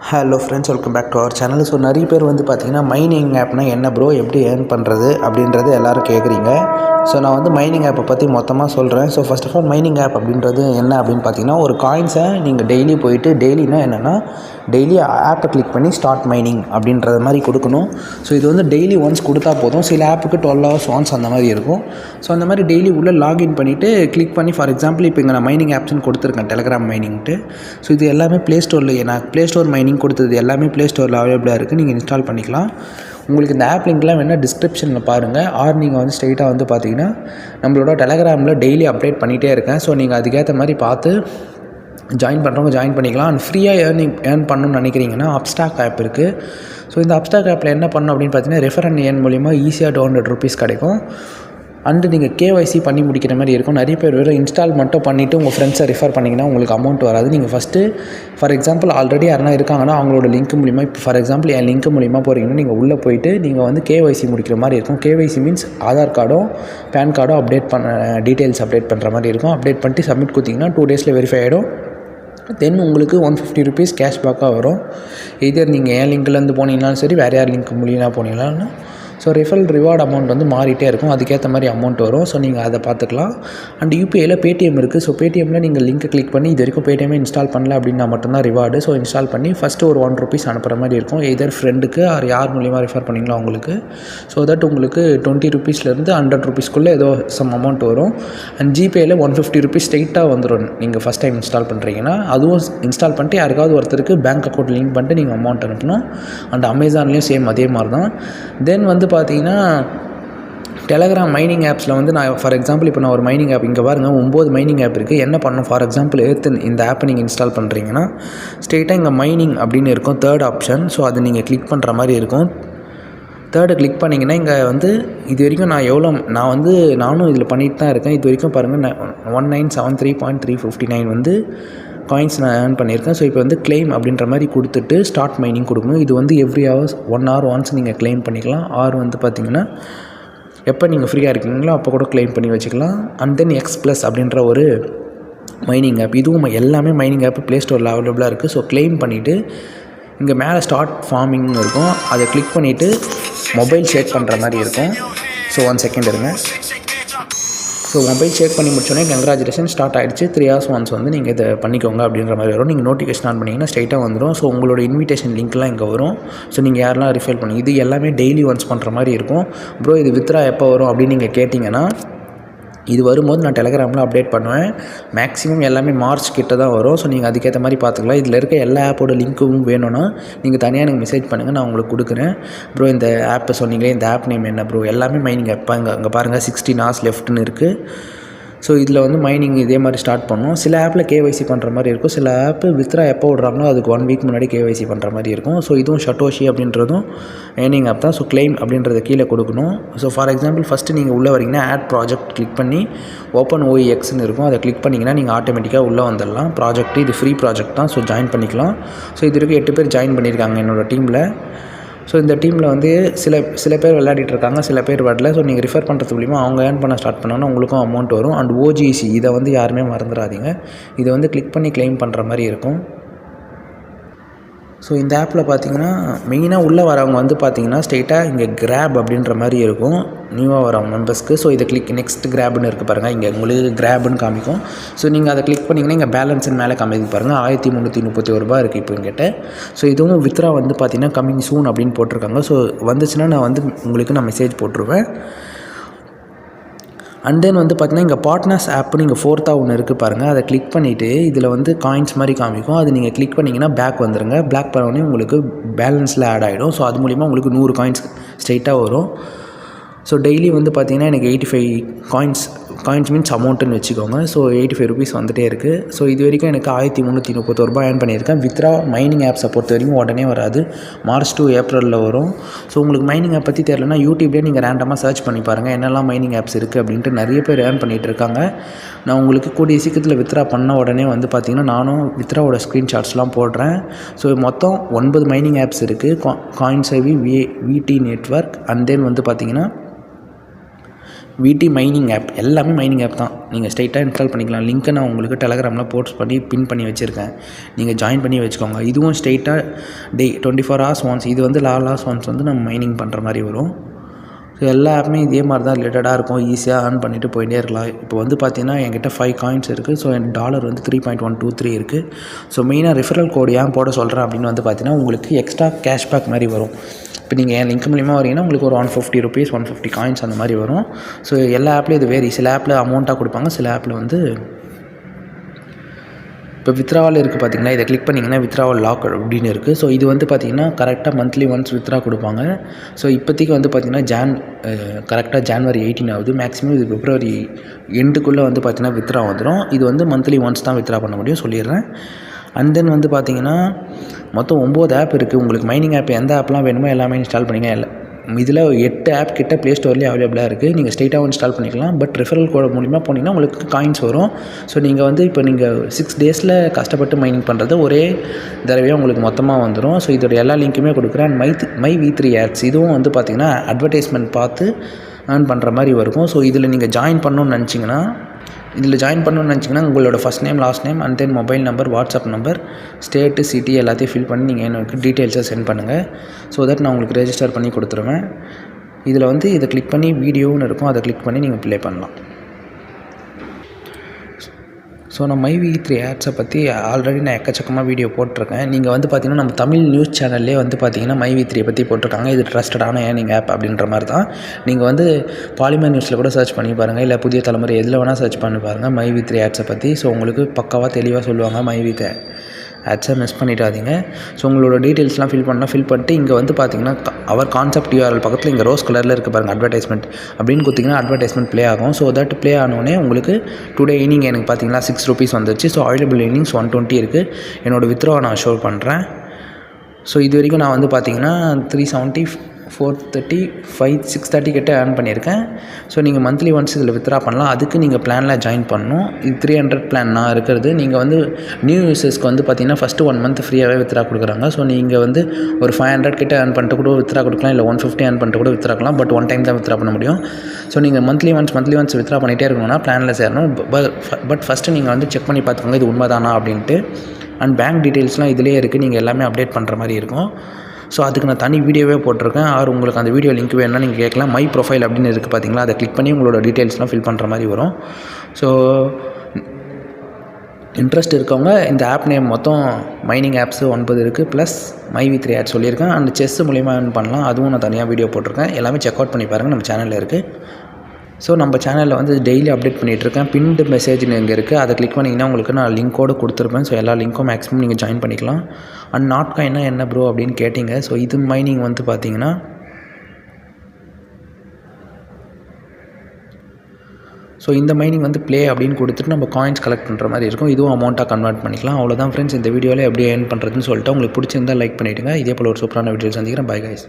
Hello friends, welcome back to our channel. So நிறைய பேர் வந்து பார்த்தீங்கன்னா மைனிங் ஆப்னா என்ன ப்ரோ, எப்படி ஏர்ன் பண்ணுறது அப்படின்றது எல்லோரும் கேட்குறீங்க. ஸோ நான் வந்து மைனிங் ஆப்பை பற்றி மொத்தமாக சொல்கிறேன். So first of all mining app அப்படின்றது என்ன அப்படின்னு பார்த்தீங்கன்னா, ஒரு காயின்ஸை நீங்கள் டெய்லி போயிட்டு, டெய்லினா என்னென்னா டெய்லி ஆப்பை கிளிக் பண்ணி ஸ்டார்ட் மைனிங் அப்படின்றது மாதிரி கொடுக்கணும். ஸோ இது வந்து டெய்லி ஒன்ஸ் கொடுத்தா போதும். சில ஆப்புக்கு 12 hours ஒன்ஸ் அந்த மாதிரி இருக்கும். ஸோ அந்த மாதிரி டெய்லி உள்ளே லாகின் பண்ணிவிட்டு கிளிக் பண்ணி, ஃபார் எக்ஸாம்பிள் இப்போ இங்கே நான் மைனிங் ஆப்ஸ்னு கொடுத்துருக்கேன், டெலகிராம் மைனிங்ட்டு. ஸோ இது எல்லாமே ப்ளே ஸ்டோரில், நான் ப்ளே ஸ்டோர் மைனிங் கொடுத்தது எல்லாமே ப்ளே ஸ்டோரில் அவைலபிளாக இருக்குது. நீங்கள் இன்ஸ்டால் பண்ணிக்கலாம். உங்களுக்கு இந்த ஆப் லிங்க்லாம் வேணால் டிஸ்கிரிப்ஷனில் பாருங்கள். ஆர் நீங்கள் வந்து ஸ்ட்ரெயிட்டாக வந்து பார்த்தீங்கன்னா நம்மளோட டெலகிராமில் டெய்லி அப்டேட் பண்ணிகிட்டே இருக்கேன். ஸோ நீங்கள் அதுக்கேற்ற மாதிரி பார்த்து ஜாயின் பண்ணுறவங்க ஜாயின் பண்ணிக்கலாம். அண்ட் ஃப்ரீயாக ஏர்ன் பண்ணணும்னு நினைக்கிறீங்கன்னா அப்ஸ்டாக் ஆப் இருக்குது. ஸோ இந்த அப்ஸ்டாக் ஆப்பில் என்ன பண்ணணும் அப்படின்னு பார்த்தீங்கன்னா, ரெஃபர் அண்ட் ஏர்ன் மூலிமா ஈஸியாக 200 rupees கிடைக்கும். அண்டு நீங்கள் கேஒய்சி பண்ணி முடிக்கிற மாதிரி இருக்கும். நிறைய பேர் வெறும் இன்ஸ்டால் மட்டும் பண்ணிவிட்டு உங்கள் ஃப்ரெண்ட்ஸை ரெஃபர் பண்ணிங்கன்னா உங்களுக்கு அமௌண்ட் வராது. நீங்கள் ஃபஸ்ட்டு ஃபார் எக்ஸாம்பிள் ஆல்ரெடி யாருனா இருக்காங்கன்னா அவங்களோட லிங்க் மூலிமா, இப்போ ஃபார் எக்ஸாம்பிள் என் லிங்க் மூலிமா போகிறீங்கன்னா நீங்கள் உள்ளே போயிட்டு நீங்கள் வந்து கேஒய்சி முடிக்கிற மாதிரி இருக்கும். கேஒய்சி மீன்ஸ் ஆதார் கார்டும் பேன் கார்டும் அப்டேட் பண்ண டீட்டெயில்ஸ் அப்டேட் பண்ணுற மாதிரி இருக்கும். அப்டேட் பண்ணிட்டு சப்மிட் கொடுத்தீங்கன்னா 2 days வெரிஃபை ஆகிடும். தென் உங்களுக்கு 150 rupees கேஷ்பேக்காக வரும். இதர் நீங்கள் என் லிங்க்லேருந்து போனீங்கன்னாலும் சரி, வேறு யார் லிங்க் மூலியமாக போனீங்கன்னாலும். ஸோ ரெஃபரல் ரிவார்டு அமௌண்ட் வந்து மாறிட்டே இருக்கும். அதுக்கேற்ற மாதிரி அமௌண்ட் வரும். ஸோ நீங்கள் அதை பார்த்துக்கலாம். அண்ட் யூபிஐயில் பேடிஎம் இருக்குது. ஸோ பேடிஎம்மில் நீங்கள் லிங்க்கை கிளிக் பண்ணி இது வரைக்கும் பேடிஎம்மே இன்ஸ்டால் பண்ணல அப்படின்னா மட்டும்தான் ரிவார்டு. ஸோ இன்ஸ்டால் பண்ணி ஃபஸ்ட்டு ஒரு 1 rupees அனுப்புகிற மாதிரி இருக்கும். எதர் ஃப்ரெண்டுக்கு ஆர் யார் மூலியமாக ரெஃபர் பண்ணிங்களோ அவங்களுக்கு. ஸோ தட் உங்களுக்கு 20 rupeesலேருந்து 100 rupeesக்குள்ளே ஏதோ சம் அமௌண்ட் வரும். அண்ட் ஜிபேயில் 150 rupees ஸ்ட்ரெயிட்டாக வந்துடும். நீங்கள் ஃபஸ்ட் டைம் இன்ஸ்டால் பண்ணுறீங்கன்னா அதுவும் இன்ஸ்டால் பண்ணிட்டு யாருக்காவது ஒருத்தருக்கு பேங்க் அக்கௌண்ட் லிங்க் பண்ணிட்டு நீங்கள் அமௌண்ட் அனுப்பணும். அண்ட் அமேசான்லேயும் சேம் அதே மாதிரி தான். தென் வந்து பார்த்தீங்கன்னா டெலகிராம் மைனிங் ஆப்ஸில் வந்து நான் ஃபார் எக்ஸாம்பிள் இப்போ நான் ஒரு மைனிங் ஆப் இங்கே பாருங்கள், 9 மைனிங் ஆப் இருக்குது. என்ன பண்ணணும், ஃபார் எக்ஸாம்பிள் இந்த ஆப்பை நீங்கள் இன்ஸ்டால் பண்ணுறீங்கன்னா ஸ்ட்ரெயிட்டாக இங்கே மைனிங் அப்படின்னு இருக்கும், தேர்ட் ஆப்ஷன். ஸோ அதை நீங்கள் கிளிக் பண்ணுற மாதிரி இருக்கும். தேர்டு கிளிக் பண்ணிங்கன்னா இங்கே வந்து இது வரைக்கும் நானும் இதில் பண்ணிட்டு தான் இருக்கேன். இது வரைக்கும் பாருங்கள் 1973.359 வந்து காயின்ஸ் நான் ஏர்ன் பண்ணியிருக்கேன். ஸோ இப்போ வந்து கிளைம் அப்படின்ற மாதிரி கொடுத்துட்டு ஸ்டார்ட் மைனிங் கொடுக்கணும். இது வந்து எவ்ரி ஹவர்ஸ் 1 hour ஒன்ஸ் நீங்கள் கிளைம் பண்ணிக்கலாம். ஆர் வந்து பார்த்திங்கன்னா எப்போ நீங்கள் ஃப்ரீயாக இருக்கீங்களோ அப்போ கூட கிளைம் பண்ணி வச்சுக்கலாம். அண்ட் தென் X+ அப்படின்ற ஒரு மைனிங் ஆப், இதுவும் எல்லாமே மைனிங் ஆப் ப்ளே ஸ்டோரில் அவைலபிளாக இருக்குது. ஸோ கிளைம் பண்ணிவிட்டு இங்கே மேலே ஸ்டார்ட் ஃபார்மிங்னு இருக்கும், அதை கிளிக் பண்ணிவிட்டு மொபைல் ஷேக் பண்ணுற மாதிரி இருக்கும். ஸோ 1 second இருங்க. ஸோ மொபைல் ஷேக் பண்ணி முடிச்சோடனே கங்க்ராச்சுலேஷன் ஸ்டார்ட் ஆகிடுச்சு, 3 hours ஒன்ஸ் வந்து நீங்கள் இதை பண்ணிக்கோங்க அப்படின்ற மாதிரி வரும். நீங்கள் நோட்டிஃபிகேஷன் ஆன் பண்ணிங்கன்னா ஸ்ட்ரைட்டாக வந்துடும். ஸோ உங்களோட இன்விடேஷன் லிங்க்லாம் இங்கே வரும். ஸோ நீங்கள் யாரெல்லாம் ரிஃபைல் பண்ணி, இது எல்லாமே டெய்லி ஒன்ஸ் பண்ணுற மாதிரி இருக்கும். ப்ரோ இது வித்ரா எப்போ வரும் அப்படின்னு நீங்கள் கேட்டிங்கன்னா, இது வரும்போது நான் டெலகிராமில் அப்டேட் பண்ணுவேன். மேக்ஸிமம் எல்லாமே மார்ச் கிட்ட தான் வரும். ஸோ நீங்கள் அதுக்கேற்ற மாதிரி பார்த்துக்கலாம். இதில் இருக்க எல்லா ஆப்போட லிங்க்கும் வேணும்னா நீங்கள் தனியாக எனக்கு மெசேஜ் பண்ணுங்கள், நான் உங்களுக்கு கொடுக்குறேன். ப்ரோ இந்த ஆப்பை சொன்னீங்களே, இந்த ஆப் நேம் என்ன ப்ரோ? எல்லாமே மைனிங் ஆப். அங்கே பாருங்கள் 16 hours லெஃப்ட்னு இருக்குது. ஸோ இதில் வந்து மைனிங் இதே மாதிரி ஸ்டார்ட் பண்ணணும். சில ஆப்பில் கேஒய்சி பண்ணுற மாதிரி இருக்கும். சில ஆப்பு வித்ரா எப்போ விட்றாங்களோ அதுக்கு 1 week முன்னாடி கேஒய்சி பண்ணுற மாதிரி இருக்கும். ஸோ இதுவும் சட்டோஷி அப்படின்றதும் ஏர்னிங் ஆப் தான். ஸோ கிளைம் அப்படின்றத கீழே கொடுக்கணும். ஸோ ஃபார் எக்ஸாம்பிள் ஃபஸ்ட்டு நீங்கள் உள்ளே வரீங்கன்னா ஆட் ப்ராஜெக்ட் கிளிக் பண்ணி ஓப்பன் OEXன்னு இருக்கும், அதை கிளிக் பண்ணிங்கன்னா நீங்கள் ஆட்டோமேட்டிக்காக உள்ளே வந்துடலாம். ப்ராஜெக்ட் இது ஃப்ரீ ப்ராஜெக்ட் தான். ஸோ ஜாயின் பண்ணிக்கலாம். ஸோ இது வரைக்கும் 8 பேர் ஜாயின் பண்ணியிருக்காங்க என்னோடய டீமில். ஸோ இந்த டீமில் வந்து சில பேர் விளையாடிட்டு இருக்காங்க, சில பேர் வரல. ஸோ நீங்கள் ரிஃபர் பண்ணுறது மூலிமா அவங்க ஏர்ன் பண்ண ஸ்டார்ட் பண்ணாங்கன்னா உங்களுக்கும் அமௌண்ட் வரும். அண்ட் OGC இதை வந்து யாருமே மறந்துடாதீங்க. இதை வந்து கிளிக் பண்ணி கிளைம் பண்ணுற மாதிரி இருக்கும். ஸோ இந்த ஆப்பில் பார்த்தீங்கன்னா மெயினாக உள்ளே வரவங்க வந்து பார்த்தீங்கன்னா ஸ்ட்ரெயிட்டாக இங்கே கிராப் அப்படின்ற மாதிரி இருக்கும் நியூவாக வரவங்க மெம்பர்ஸ்க்கு. ஸோ இதை கிளிக் நெக்ஸ்ட் கிராப்னு இருக்குது பாருங்கள், இங்கே உங்களுக்கு கிராப்னு காமிக்கும். ஸோ நீங்கள் அதை கிளிக் பண்ணிங்கன்னா இங்கே பேலன்ஸ்னு மேலே காமிக்குது பாருங்கள், 1331 ரூபா இருக்குது இப்போ என்கிட்ட. ஸோ இதுவும் வித்ரா வந்து பார்த்தீங்கன்னா கம்மிங் சூன் அப்படின்னு போட்டிருக்காங்க. ஸோ வந்துச்சுன்னா நான் வந்து உங்களுக்கு நான் மெசேஜ் போட்டுருவேன். அண்ட் தென் வந்து பார்த்தீங்கன்னா இங்கே பார்ட்னர்ஸ் ஆப்னு இங்கே 4th ஒன்று இருக்குது பாருங்கள், அதை கிளிக் பண்ணிவிட்டு இதில் வந்து காயின்ஸ் மாதிரி காமிக்கும். அது நீங்கள் கிளிக் பண்ணிங்கன்னா பேக் வந்துடுங்க. பேக் பண்ணோடனே உங்களுக்கு பேலன்ஸில் ஆட் ஆகிடும். ஸோ அது மூலிமா உங்களுக்கு 100 coins ஸ்ட்ரெயிட்டாக வரும். ஸோ டெய்லி வந்து பார்த்திங்கன்னா எனக்கு 85 காயின்ஸ் மீன்ஸ் அமௌண்ட்டுன்னு வச்சுக்கோங்க. ஸோ 85 rupees வந்துகிட்டே இருக்குது. ஸோ இது வரைக்கும் எனக்கு 1331 ரூபா ஏர்ன் பண்ணியிருக்கேன். வித்ரா மைனிங் ஆப்ஸை பொறுத்த வரைக்கும் உடனே வராது, March to April வரும். ஸோ உங்களுக்கு மைனிங் ஆப் பற்றி தெரியலனா யூடியூப்லேயே நீங்கள் ரேண்டமாக சர்ச் பண்ணி பாருங்கள் என்னெல்லாம் மைனிங் ஆப்ஸ் இருக்குது அப்படின்ட்டு. நிறைய பேர் ஏர்ன் பண்ணிகிட்டு இருக்காங்க. நான் உங்களுக்கு கூடிய சீக்கிரத்தில் வித்ரா பண்ண உடனே வந்து பார்த்திங்கன்னா நானும் வித்ராவோட ஸ்க்ரீன்ஷாட்ஸ்லாம் போடுறேன். ஸோ மொத்தம் 9 மைனிங் ஆப்ஸ் இருக்குது. காயின்சேவி, VT நெட்வொர்க், அண்ட் தென் வந்து பார்த்திங்கன்னா விடி மைனிங் ஆப் எல்லாமே மைனிங் ஆப் தான். நீங்கள் ஸ்ட்ரைட்டாக இன்ஸ்டால் பண்ணிக்கலாம். லிங்க்கை நான் உங்களுக்கு டெலகிராமில் போஸ்ட் பண்ணி பின் பண்ணி வச்சுருக்கேன். நீங்கள் ஜாயின் பண்ணி வச்சுக்கோங்க. இதுவும் ஸ்ட்ரைட்டாக 24 hours ஒன்ஸ், இது வந்து 4 hours ஒன்ஸ் வந்து நம்ம மைனிங் பண்ணுற மாதிரி வரும். ஸோ எல்லா ஆப்புமே இதே மாதிரி தான் ரிலேட்டடாக இருக்கும். ஈஸியாக ஏர்ன் பண்ணிவிட்டு போயிட்டே இருக்கலாம். இப்போ வந்து பார்த்தீங்கன்னா என்கிட்ட 5 காயின்ஸ் இருக்குது. ஸோ என் டாலர் வந்து 3.123 இருக்குது. ஸோ மெயினாக ரெஃபரல் கோடு ஏன் போட சொல்கிறேன் அப்படின்னு வந்து பார்த்தீங்கன்னா உங்களுக்கு எக்ஸ்ட்ரா கேஷ்பேக் மாதிரி வரும். இப்போ நீங்கள் என் லிங்க் மூலிமா வரீங்கன்னா உங்களுக்கு ஒரு 150 rupees 150 காயின்ஸ் அந்த மாதிரி வரும். ஸோ எல்லா ஆப்லேயும் இது வேரி. சில ஆப்பில் அமௌண்ட்டாக கொடுப்பாங்க, சில ஆப்பில் வந்து இப்போ வித்ராவல் இருக்குது பார்த்தீங்கன்னா, இதை கிளிக் பண்ணிங்கன்னா வித்ராவல் லாக் அப்படின்னு இருக்குது. ஸோ இது வந்து பார்த்திங்கன்னா கரெக்டாக மந்த்லி ஒன்ஸ் வித்ரா கொடுப்பாங்க. ஸோ இப்போதைக்கு வந்து பார்த்திங்கன்னா கரெக்டாக January 18 ஆகுது. மேக்ஸிமம் இது February எண்டுக்குள்ளே வந்து பார்த்திங்கன்னா வித்ரா வந்துடும். இது வந்து மந்த்லி ஒன்ஸ் தான் வித்ரா பண்ண முடியும் சொல்லிடுறேன். அண்ட் தென் வந்து பார்த்திங்கன்னா மொத்தம் 9 ஆப் இருக்குது. உங்களுக்கு மைனிங் ஆப் எந்த ஆப்லாம் வேணுமோ எல்லாமே இன்ஸ்டால் பண்ணிங்க. இதில் 8 ஆப் கிட்ட ப்ளே ஸ்டோர்லேயே அவைலபிளாக இருக்குது. நீங்கள் ஸ்ட்ரைட்டாகவும் இன்ஸ்டால் பண்ணிக்கலாம். பட் ரெஃபரல் கோட் மூலிமா போனீங்கன்னா உங்களுக்கு காயின்ஸ் வரும். ஸோ நீங்கள் வந்து இப்போ நீங்கள் 6 days கஷ்டப்பட்டு மைனிங் பண்ணுறது ஒரே தடவையாக உங்களுக்கு மொத்தமாக வந்துடும். ஸோ இதோட எல்லா லிங்க்குமே கொடுக்குறேன். மை V3 ஆட்ஸ் இதுவும் வந்து பார்த்திங்கன்னா அட்வர்டைஸ்மெண்ட் பார்த்து ஏர்ன் பண்ணுற மாதிரி இருக்கும். ஸோ இதில் நீங்கள் ஜாயின் பண்ணணுன்னு நினச்சிங்கன்னா உங்களோட first name, last name and then mobile number, WhatsApp number, state, city எல்லாத்தையும் ஃபில் பண்ணி நீங்கள் எனக்கு டீட்டெயில்ஸை சென்ட் பண்ணுங்கள். ஸோ தட் நான் உங்களுக்கு ரெஜிஸ்டர் பண்ணி கொடுத்துருவேன். இதில் வந்து இதை கிளிக் பண்ணி வீடியோன்னு இருக்கும், அதை கிளிக் பண்ணி நீங்கள் ப்ளே பண்ணலாம். ஸோ நான் மை V3 ஆட்ஸை பற்றி ஆல்ரெடி நான் எக்கச்சக்கமாக வீடியோ போட்டிருக்கேன். நீங்கள் வந்து பார்த்திங்கன்னா நம்ம தமிழ் நியூஸ் சேனல்லே வந்து பார்த்திங்கன்னா மை V3 பற்றி போட்டிருக்காங்க. இது ட்ரஸ்டடான ஏர்னிங் ஆப் அப்படின்ற மாதிரி தான். நீங்கள் வந்து பாலிமர் நியூஸில் கூட சர்ச் பண்ணி பாருங்கள், இல்லை புதிய தலைமுறை எதில் வேணால் சர்ச் பண்ணி பாருங்கள் மை V3 ஆட்ஸை பற்றி. ஸோ உங்களுக்கு பக்காவாக தெளிவாக சொல்லுவாங்க. மை V3 ஆட்ஸை மிஸ் பண்ணிடாதீங்க. ஸோ உங்களோட டீட்டெயில்ஸ்லாம் ஃபில் பண்ணிட்டு இங்கே வந்து பார்த்தீங்கன்னா அவர் கான்செப்ட் URL பக்கத்தில் இங்கே ரோஸ் கலரில் இருக்குது பாருங்கள், அட்வர்டைஸ்மெண்ட் அப்படின்னு கொடுத்திங்கன்னா அட்வர்டைஸ்மெண்ட் ப்ளே ஆகும். ஸோ தட் ப்ளே ஆனோடனே உங்களுக்கு டுடே ஈனிங் எனக்கு பார்த்தீங்கன்னா 6 rupees வந்துருச்சு. ஸோ அவைலபிள் ஈனிங்ஸ் 120 இருக்குது. என்னோடய வித்ட்ராவை நான் ஷோ பண்ணுறேன். ஸோ இது வரைக்கும் நான் வந்து பார்த்தீங்கன்னா 370, 430, 630 கிட்ட ஏர்ன் பண்ணியிருக்கேன். ஸோ நீங்கள் மந்த்லி ஒன்ஸ் இதில் வித்ரா பண்ணலாம். அதுக்கு நீங்கள் பிளானில் ஜாயின் பண்ணணும். இது 300 பிளான் நான் இருக்கிறது. நீங்கள் வந்து நியூ யூசர்ஸ்க்கு வந்து பார்த்தீங்கன்னா ஃபஸ்ட்டு 1 month ஃப்ரீயாகவே வித்ரா கொடுக்குறாங்க. ஸோ நீங்கள் வந்து ஒரு 500 கிட்ட ஏர்ன் பண்ணிட்டு கூட வித்ரா கொடுக்கலாம், இல்லை 150 ஏர்ன் பண்ணிட்டு கூட வித்ராக்கலாம். பட் 1 time தான் வித்ரா பண்ண முடியும். ஸோ நீங்கள் மந்த்லி ஒன்ஸ் வித்ரா பண்ணிகிட்டே இருக்கணும்னா பிளானில் சேரணும். பட் ஃபஸ்ட்டு நீங்கள் வந்து செக் பண்ணி பார்த்துக்கோங்க இது உண்மைதானா அப்படின்ட்டு. அண்ட் பேங்க் டீட்டெயில்ஸ்லாம் இதிலே இருக்குது. நீங்கள் எல்லாமே அப்டேட் பண்ணுற மாதிரி இருக்கும். ஸோ அதுக்கு நான் தனி வீடியோவே போட்டிருக்கேன். உங்களுக்கு அந்த வீடியோ லிங்க் வேணும்னா நீங்கள் கேட்கலாம். மை ப்ரொஃபைல் அப்படின்னு இருக்குது பார்த்தீங்களா, அதை கிளிக் பண்ணி உங்களோட டீட்டெயில்ஸ்லாம் ஃபில் பண்ணுற மாதிரி வரும். ஸோ இன்ட்ரெஸ்ட் இருக்கவங்க இந்த ஆப் நேம் மொத்தம் மைனிங் ஆப்ஸு 9 இருக்குது, ப்ளஸ் மை V3 ஆட் சொல்லியிருக்கேன். அண்ட் செஸ் மூலிமா ஏர்ன் பண்ணலாம், அதுவும் நான் தனியாக வீடியோ போட்டிருக்கேன். எல்லாமே செக் அவுட் பண்ணி பாருங்கள், நம்ம சேனலில் இருக்குது. ஸோ நம்ம சேனலில் வந்து டெய்லி அப்டேட் பண்ணிகிட்ருக்கேன். பின்டு மெசேஜ்னு இங்கே இருக்குது, அதை கிளிக் பண்ணிங்கன்னா உங்களுக்கு நான் லிங்க்கோடு கொடுத்துருப்பேன். ஸோ எல்லா லிங்க்கும் மேக்ஸிமம் நீங்கள் ஜாயின் பண்ணிக்கலாம். அண்ட் நாட் காயின்னா என்ன ப்ரோ அப்படின்னு கேட்டிங்க. ஸோ இது மைனிங் வந்து பார்த்தீங்கன்னா இந்த மைனிங் வந்து ப்ளே அப்படின்னு கொடுத்துட்டு நம்ம காயின்ஸ் கலெக்ட் பண்ணுற மாதிரி இருக்கும். இதுவும் அமௌண்ட்டாக கன்வெர்ட் பண்ணிக்கலாம். அவ்வளோதான் ஃப்ரெண்ட்ஸ், இந்த வீடியோவில் எப்படி ஏர்ன் பண்ணுறதுன்னு சொல்லிட்டு உங்களுக்கு பிடிச்சிருந்தால் லைக் பண்ணிவிடுங்க. இதே போல் ஒரு சூப்பரான வீடியோ சந்திக்கிறேன். Bye guys.